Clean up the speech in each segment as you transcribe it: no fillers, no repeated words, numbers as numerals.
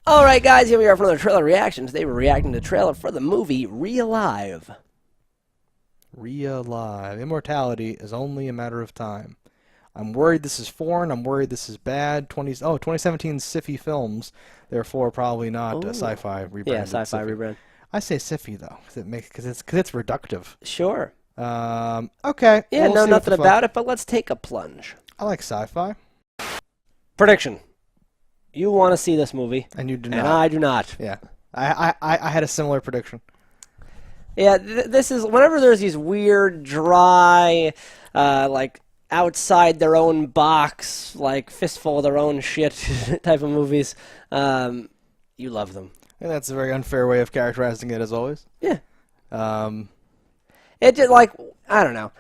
All right, guys, here we are for another trailer reaction. Today we're reacting to the trailer for the movie Realive. Realive. Immortality is only a matter of time. I'm worried this is foreign. I'm worried this is bad. 2017 Sci-Fi Films. Therefore, probably not sci-fi rebrand. Yeah, sci-fi rebrand. I say Sci-Fi though, because it's reductive. Sure. Okay. Yeah, we'll know see nothing about it, but let's take a plunge. I like sci-fi. Prediction. You want to see this movie. And you do not. And I do not. Yeah. I had a similar prediction. Yeah, this is, whenever there's these weird, dry, like, outside their own box, like, fistful of their own shit type of movies, you love them. And that's a very unfair way of characterizing it, as always. Yeah. It just, like, I don't know.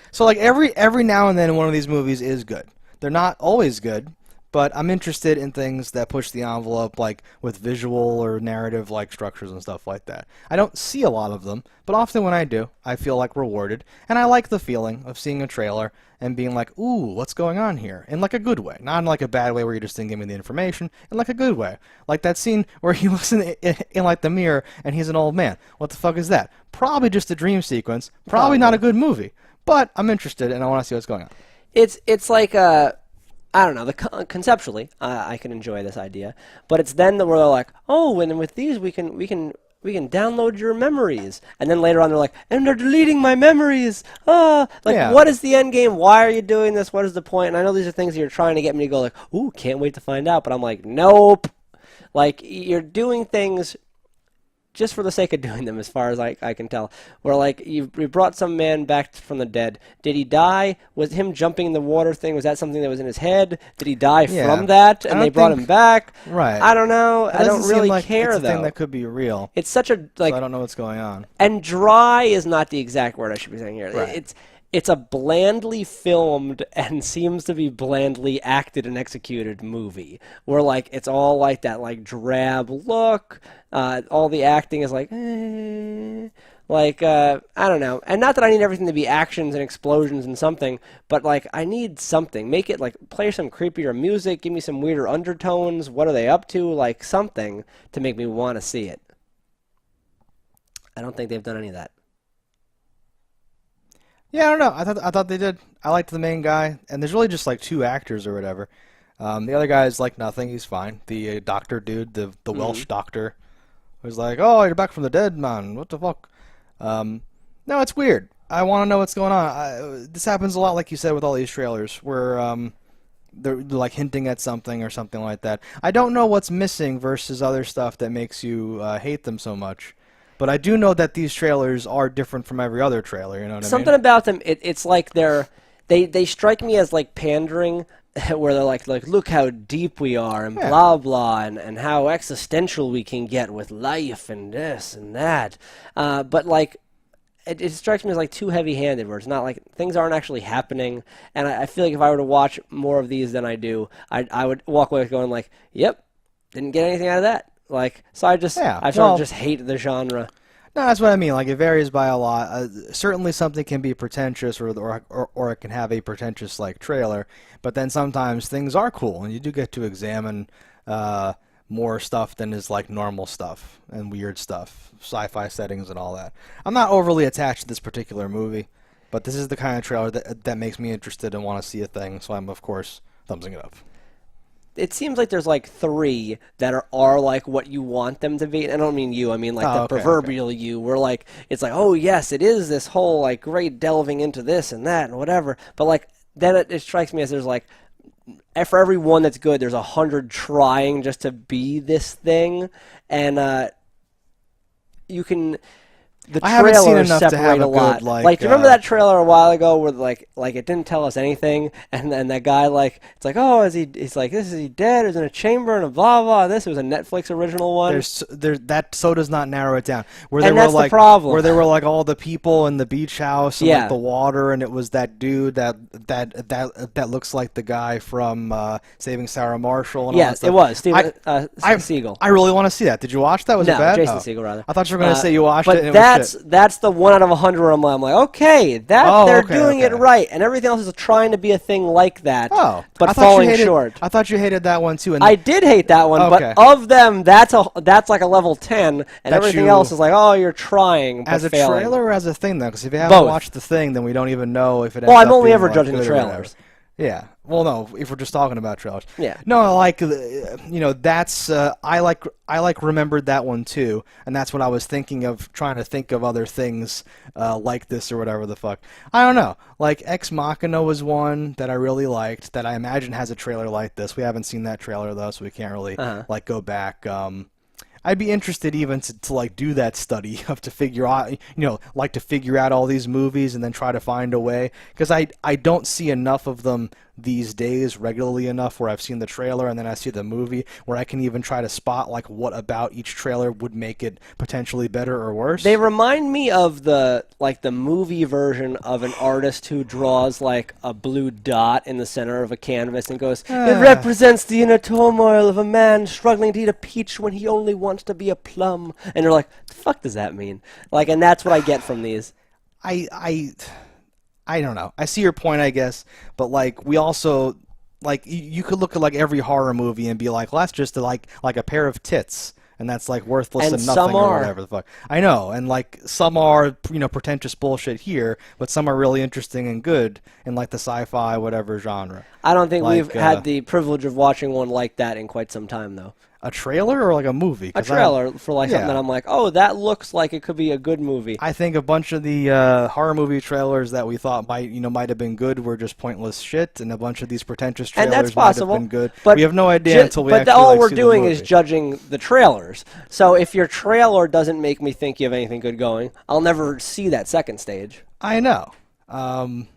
So, like, every now and then one of these movies is good. They're not always good, but I'm interested in things that push the envelope, like with visual or narrative like structures and stuff like that. I don't see a lot of them, but often when I do, I feel like rewarded, and I like the feeling of seeing a trailer and being like, ooh, what's going on here? In like a good way. Not in like a bad way where you just didn't give me the information, in like a good way. Like that scene where he looks in like the mirror and he's an old man. What the fuck is that? Probably just a dream sequence. Probably not a good movie. But I'm interested and I want to see what's going on. It's like a, I don't know. Conceptually, I can enjoy this idea, but it's then where they're like, oh, and with these we can download your memories, and then later on they're like, and they're deleting my memories. What is the end game? Why are you doing this? What is the point? And I know these are things that you're trying to get me to go like, ooh, can't wait to find out. But I'm like, nope. Like you're doing things just for the sake of doing them, as far as I can tell. Where, like, you brought some man back from the dead. Did he die? Was him jumping in the water thing, was that something that was in his head? Did he die from that, and they brought him back? Right. I don't know. I don't really care, it's a though. thing that could be real. It's such a, like... So I don't know what's going on. And dry is not the exact word I should be saying here. Right. It's a blandly filmed and seems to be blandly acted and executed movie where, like, it's all like that, like, drab look. All the acting is like, I don't know. And not that I need everything to be actions and explosions and something, but, like, I need something. Make it, like, play some creepier music, give me some weirder undertones. What are they up to? Like, something to make me want to see it. I don't think they've done any of that. Yeah, I don't know. I thought they did. I liked the main guy, and there's really just like two actors or whatever. The other guy is like nothing. He's fine. The doctor dude, the Welsh doctor, was like, "Oh, you're back from the dead, man. What the fuck?" No, it's weird. I want to know what's going on. This happens a lot, like you said, with all these trailers, where they're like hinting at something or something like that. I don't know what's missing versus other stuff that makes you hate them so much. But I do know that these trailers are different from every other trailer, you know what I mean? Something about them, it's like they strike me as like pandering, where they're like, look how deep we are, and blah, blah, and how existential we can get with life, and this and that. But like, it strikes me as like too heavy-handed, where it's not like, things aren't actually happening, and I feel like if I were to watch more of these than I do, I would walk away going like, yep, didn't get anything out of that. Like, so I sort of just hate the genre. No, that's what I mean. Like, it varies by a lot. Certainly something can be pretentious or it can have a pretentious, like, trailer. But then sometimes things are cool, and you do get to examine more stuff than is, like, normal stuff and weird stuff, sci-fi settings and all that. I'm not overly attached to this particular movie, but this is the kind of trailer that makes me interested and want to see a thing, so I'm, of course, thumbsing it up. It seems like there's like three that are like what you want them to be. And I don't mean you, I mean like the proverbial you, where like it's like, oh yes, it is this whole like great delving into this and that and whatever. But like then it strikes me as there's like, for every one that's good, there's 100 trying just to be this thing, and you can. The trailers separate a lot. Like, do you remember that trailer a while ago where like it didn't tell us anything, and then that guy like, it's like, oh, he's like, is he dead? Is in a chamber and a blah blah. This was a Netflix original one. That so does not narrow it down. Where and that's the problem. Where there were like all the people in the beach house and like the water, and it was that dude that looks like the guy from Saving Sarah Marshall. And all that stuff. It was Steven Seagal. I really want to see that. Did you watch that? Was it bad? Jason Seagal rather. I thought you were going to say you watched but it. And that that's the 1 out of 100 where I'm like, okay, they're doing it right, and everything else is trying to be a thing like that, but falling short. I thought you hated that one too. And I did hate that one, but of them, that's like a level 10, and everything else is like, oh, you're trying, but as a failing. trailer or as a thing though, because if you haven't watched the thing, then we don't even know if it. Well, I'm only ever judging the trailers. Yeah. Well, no, if we're just talking about trailers. Yeah. No, like, that's I like remembered that one too, and that's what I was thinking of, trying to think of other things like this or whatever the fuck. I don't know. Like Ex Machina was one that I really liked that I imagine has a trailer like this. We haven't seen that trailer though, so we can't really like go back. I'd be interested even to like do that study to figure out, like to figure out all these movies and then try to find a way, because I don't see enough of them these days regularly enough where I've seen the trailer and then I see the movie where I can even try to spot like what about each trailer would make it potentially better or worse. They remind me of the movie version of an artist who draws like a blue dot in the center of a canvas and goes, it represents the inner turmoil of a man struggling to eat a peach when he only wants to be a plum. And you're like, the fuck does that mean? Like, and that's what I get from these. I don't know. I see your point, I guess, but like we also like you could look at like every horror movie and be like, well, that's just like a pair of tits, and that's like worthless and nothing or whatever the fuck. I know, and like some are pretentious bullshit here, but some are really interesting and good in like the sci-fi whatever genre. I don't think we've had the privilege of watching one like that in quite some time, though. A trailer or like a movie? A trailer for like something that I'm like, oh, that looks like it could be a good movie. I think a bunch of the horror movie trailers that we thought might have been good were just pointless shit, and a bunch of these pretentious trailers might have been good. But we have no idea until we actually all we're doing is judging the trailers. So if your trailer doesn't make me think you have anything good going, I'll never see that second stage. I know. I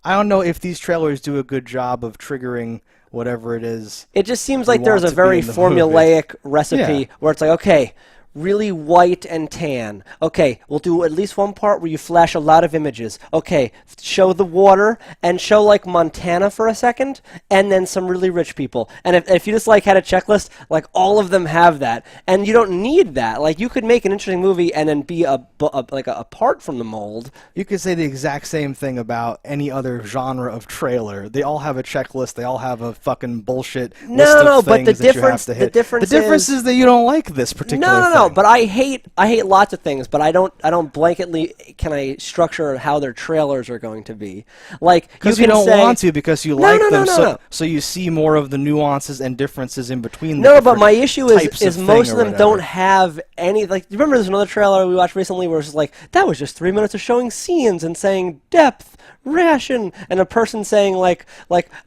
don't know if these trailers do a good job of triggering whatever it is. It just seems like there's a very formulaic recipe where it's like, okay, really white and tan. Okay, we'll do at least one part where you flash a lot of images. Okay, show the water and show like Montana for a second, and then some really rich people. And if you just like had a checklist, like all of them have that, and you don't need that. Like you could make an interesting movie and then be apart from the mold. You could say the exact same thing about any other genre of trailer. They all have a checklist. They all have a fucking bullshit list of things but the difference is that you don't like this particular thing. No, but I hate lots of things, but I don't blanketly can I structure how their trailers are going to be. Like because you don't want to because you like them, so you see more of the nuances and differences in between. No, but my issue is most of them don't have any. Like, you remember there's another trailer we watched recently where it's like that was just 3 minutes of showing scenes and saying depth, ration, and a person saying like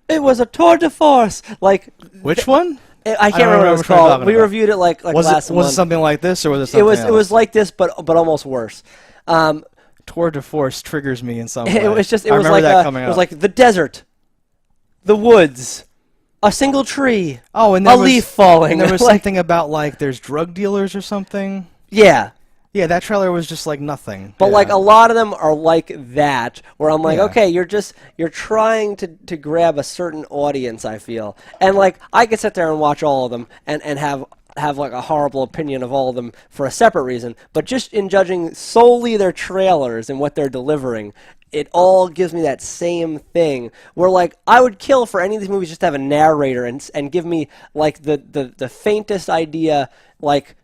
it was a tour de force. Like which one? I can't remember what it was called. We reviewed it like last month. Was it something like this, or was it something else? It was like this, but almost worse. Tour de force triggers me in some way. It was like the desert, the woods, a single tree, a leaf falling. And there was something about like there's drug dealers or something. Yeah. Yeah, that trailer was just like nothing. But like a lot of them are like that, where I'm like, okay, you're trying to grab a certain audience, I feel. And like I could sit there and watch all of them and have like a horrible opinion of all of them for a separate reason. But just in judging solely their trailers and what they're delivering, it all gives me that same thing where like I would kill for any of these movies just to have a narrator and give me like the faintest idea like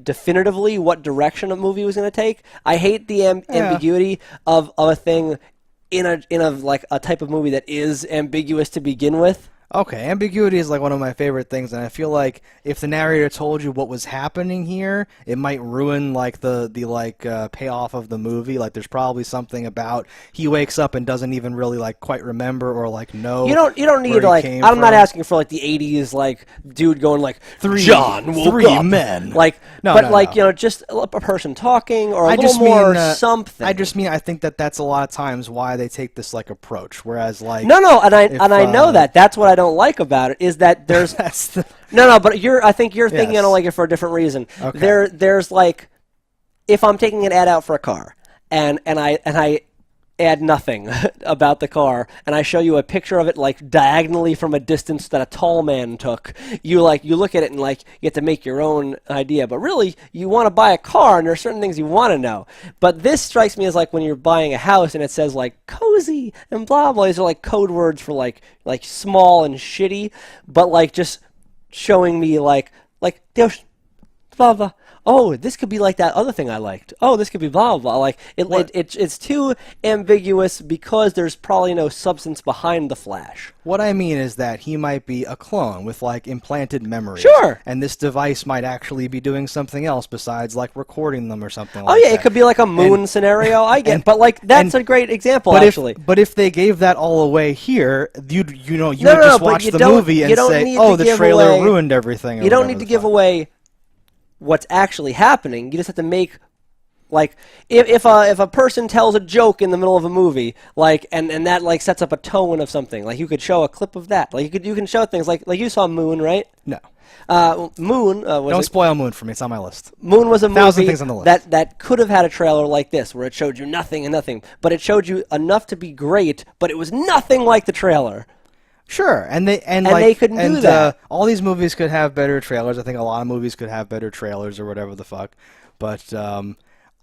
definitively what direction a movie was going to take. I hate the ambiguity of a thing in a like a type of movie that is ambiguous to begin with. Okay, ambiguity is like one of my favorite things, and I feel like if the narrator told you what was happening here, it might ruin like the payoff of the movie. Like there's probably something about he wakes up and doesn't even really like quite remember or like know. You don't need like I'm not asking for like the 80s like dude going like John woke up. Men like just a person talking or a little more something. I think that that's a lot of times why they take this like approach, whereas like I know that's what I don't like about it is that there's but I think you're thinking I don't like it for a different reason. Okay. There's like if I'm taking an ad out for a car and I add nothing about the car, and I show you a picture of it like diagonally from a distance that a tall man took, you look at it and like you have to make your own idea. But really, you want to buy a car, and there are certain things you want to know. But this strikes me as like when you're buying a house and it says like cozy and blah blah. These are like code words for like small and shitty, but like just showing me like the ocean, blah blah. Oh, this could be like that other thing I liked. Oh, this could be blah blah. Like it's too ambiguous because there's probably no substance behind the flash. What I mean is that he might be a clone with like implanted memories. Sure. And this device might actually be doing something else besides like recording them or something like Oh yeah, that. it could be like a moon scenario. I get, but like that's a great example actually. But if they gave that all away here, you would No, just but watch you the don't- movie you and don't say, need "Oh, to the give trailer away- ruined everything." Or You don't whatever need to the give fuck. away what's actually happening. You just have to make like if a person tells a joke in the middle of a movie, like and that like sets up a tone of something. Like you could show a clip of that. Like you can show things like you saw Moon, right? No. Moon. Don't spoil Moon for me. It's on my list. Moon was a Thousand movie things on the list. that could have had a trailer like this, where it showed you nothing and nothing, but it showed you enough to be great, but it was nothing like the trailer. Sure, and they couldn't do that. All these movies could have better trailers. I think a lot of movies could have better trailers or whatever the fuck. But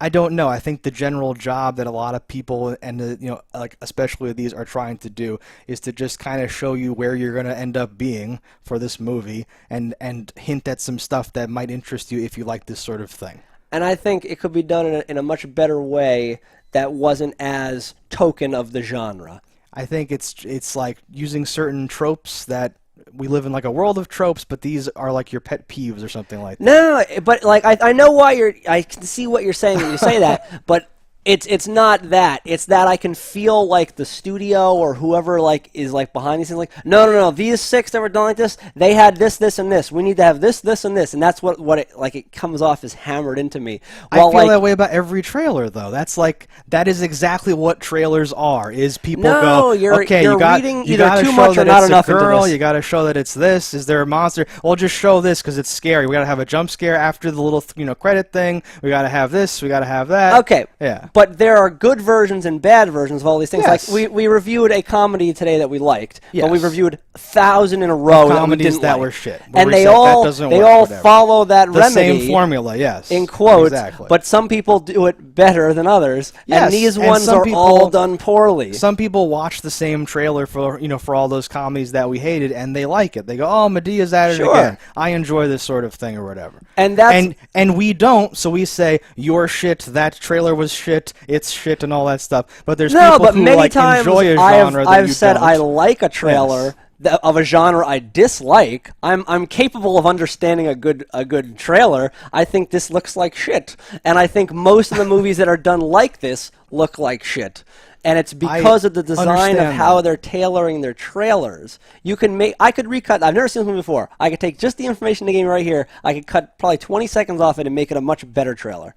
I don't know. I think the general job that a lot of people and like especially these are trying to do is to just kind of show you where you're going to end up being for this movie and hint at some stuff that might interest you if you like this sort of thing. And I think it could be done in a much better way that wasn't as token of the genre. I think it's like using certain tropes that we live in like a world of tropes, but these are like your pet peeves or something like that. No, but like I know why I can see what you're saying when you say that, but it's not that. It's that I can feel like the studio or whoever like is like behind these things like no, these 6 that were done like this, they had this and this. We need to have this and this, and that's what it like it comes off as hammered into me. Well, I feel that way about every trailer though. That is exactly what trailers are. Is people go, okay, you're you got reading you either got to too show much or that not it's enough a into girl. this. You got to show that it's this. Is there a monster? Well, just show this because it's scary. We got to have a jump scare after the little credit thing. We got to have this. We got to have that. Okay, yeah, but there are good versions and bad versions of all these things. Yes. Like we reviewed a comedy today that we liked, Yes. but we reviewed 1,000 in a row comedies that were like. shit. And We they said, all that doesn't they work, all whatever. follow that the remedy same formula. Yes, in quotes, exactly. but some people do it better than others, Yes, and these and ones some are people- all done poorly. Some people watch the same trailer for all those comedies that we hated, and they like it. They go, "Oh, Medea's at it Sure. again. I enjoy this sort of thing, or whatever." And that's and we don't, so we say you're shit. That trailer was shit. It's shit, and all that stuff. But there's no, people but who many like times enjoy a genre that I've you said don't. I like a trailer Yes. of a genre I dislike. I'm capable of understanding a good trailer. I think this looks like shit, and I think most of the movies that are done like this look like shit. And it's because of the design of understand how that. they're tailoring their trailers. I could recut. I've never seen this movie before. I could take just the information they gave me right here. I could cut probably 20 seconds off it and make it a much better trailer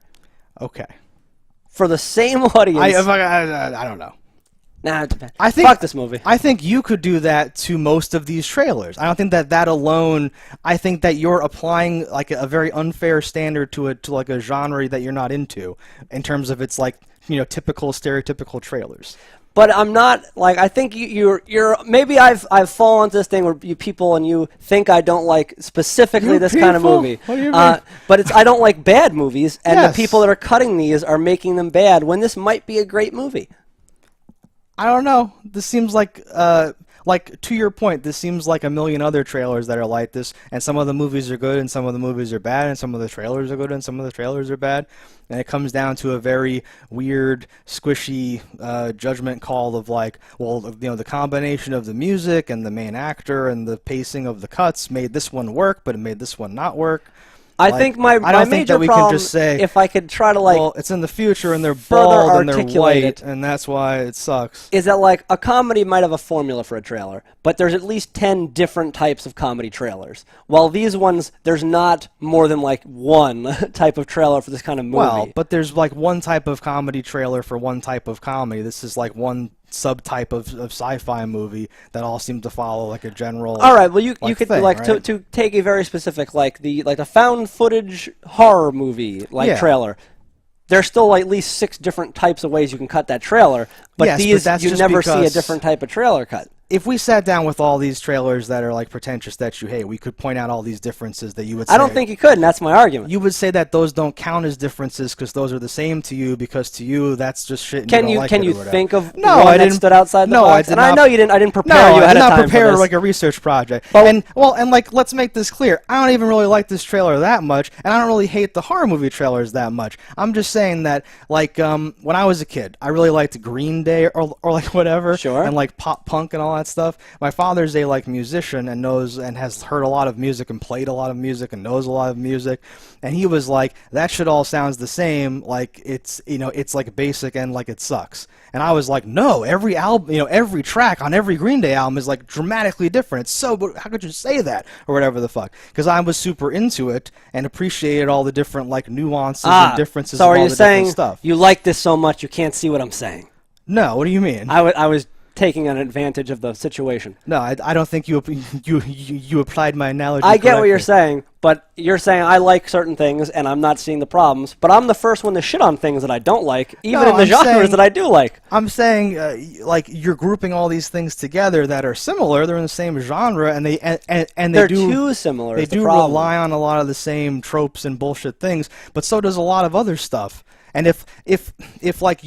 Okay. for the same audience. I don't know. Nah, I think fuck this movie. I think you could do that to most of these trailers. I don't think that alone. I think that you're applying like a very unfair standard to like a genre that you're not into, in terms of its like typical stereotypical trailers. But I'm not like I think you're maybe I've fallen into this thing where you people and you think I don't like specifically You this kind of people? movie. What do you mean? But I don't like bad movies, and Yes. the people that are cutting these are making them bad when this might be a great movie. I don't know. This seems like to your point, this seems like a million other trailers that are like this, and some of the movies are good and some of the movies are bad, and some of the trailers are good and some of the trailers are bad, and it comes down to a very weird, squishy judgment call of like, well, the combination of the music and the main actor and the pacing of the cuts made this one work, but it made this one not work. I think my I don't think major that we problem, can just say, if I could try to like, well, it's in the future and they're further bald and they're articulate white, it. and that's why it sucks. is that like a comedy might have a formula for a trailer, but there's at least 10 different types of comedy trailers. While these ones, there's not more than like one type of trailer for this kind of movie. Well, but there's like one type of comedy trailer for one type of comedy. This is like one subtype of sci-fi movie that all seem to follow like a general. All right. Well, you could thing, like right? to take a very specific like the found footage horror movie Yeah. trailer. there's still at least 6 different types of ways you can cut that trailer. But Yes, but these, that's you just never see a because- different type of trailer cut. If we sat down with all these trailers that are like pretentious that you hate, we could point out all these differences that you would say. I don't think you could, and that's my argument. You would say that those don't count as differences because those are the same to you, because to you that's just shit. And Can you you don't like can it or you whatever. think of No, one I that didn't. stood outside the No, I box? did And not. I know you didn't. I didn't prepare No, you I ahead did of not time prepare for this. like a research project. But- and like let's make this clear. I don't even really like this trailer that much, and I don't really hate the horror movie trailers that much. I'm just saying that like when I was a kid, I really liked Green Day or like whatever, Sure. and like pop punk and all that stuff. My father's a like musician and knows and has heard a lot of music and played a lot of music and knows a lot of music, and he was like, that shit all sounds the same, like it's it's like basic and like it sucks. And I was like, no, every album, every track on every Green Day album is like dramatically different. It's so, how could you say that or whatever the fuck? Because I was super into it and appreciated all the different like nuances and differences So of are all you the saying different stuff. you like this so much you can't see what I'm saying? No, what do you mean? I was taking an advantage of the situation. No, I don't think you applied my analogy. I get what you're correctly. saying, but you're saying I like certain things and I'm not seeing the problems. But I'm the first one to shit on things that I don't like, even No, in the I'm genres saying- that I do like. I'm saying, like you're grouping all these things together that are similar. They're in the same genre, and they and they They're do too similar. They is the do problem. rely on a lot of the same tropes and bullshit things, but so does a lot of other stuff. And if like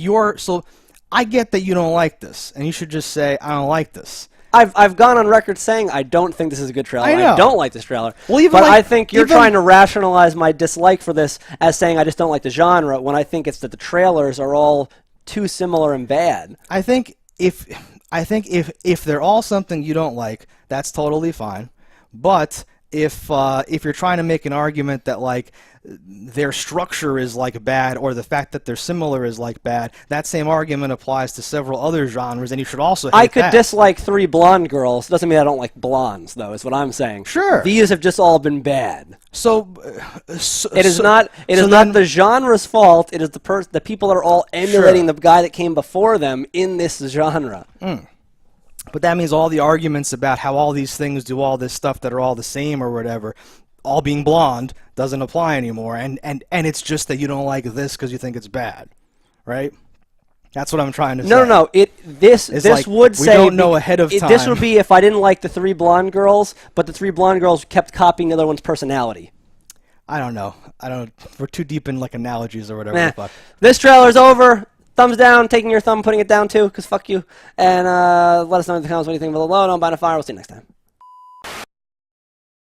I get that you don't like this, and you should just say I don't like this. I've gone on record saying I don't think this is a good trailer. I know. don't like this trailer. Well, even but like- I think you're even- trying to rationalize my dislike for this as saying I just don't like the genre, when I think it's that the trailers are all too similar and bad. I think if they're all something you don't like, that's totally fine. But if you're trying to make an argument that like their structure is like bad, or the fact that they're similar is like bad, that same argument applies to several other genres, and you should also hate I could that. dislike 3 blonde girls. Doesn't mean I don't like blondes, though, is what I'm saying. Sure. These have just all been bad. So It is not the genre's fault. It is the people that are all emulating the guy that came before them in this genre. But that means all the arguments about how all these things do all this stuff that are all the same or whatever, all being blonde, doesn't apply anymore. And it's just that you don't like this because you think it's bad, right? That's what I'm trying to say. No. This like, would we say don't know ahead of This time. would be if I didn't like the 3 blonde girls, but the 3 blonde girls kept copying the other one's personality. I don't know. We're too deep in like analogies or whatever Nah. the fuck. This trailer's over. Thumbs down, taking your thumb, putting it down too, because fuck you. And let us know in the comments what you think below. And I'm Fire. We'll see you next time.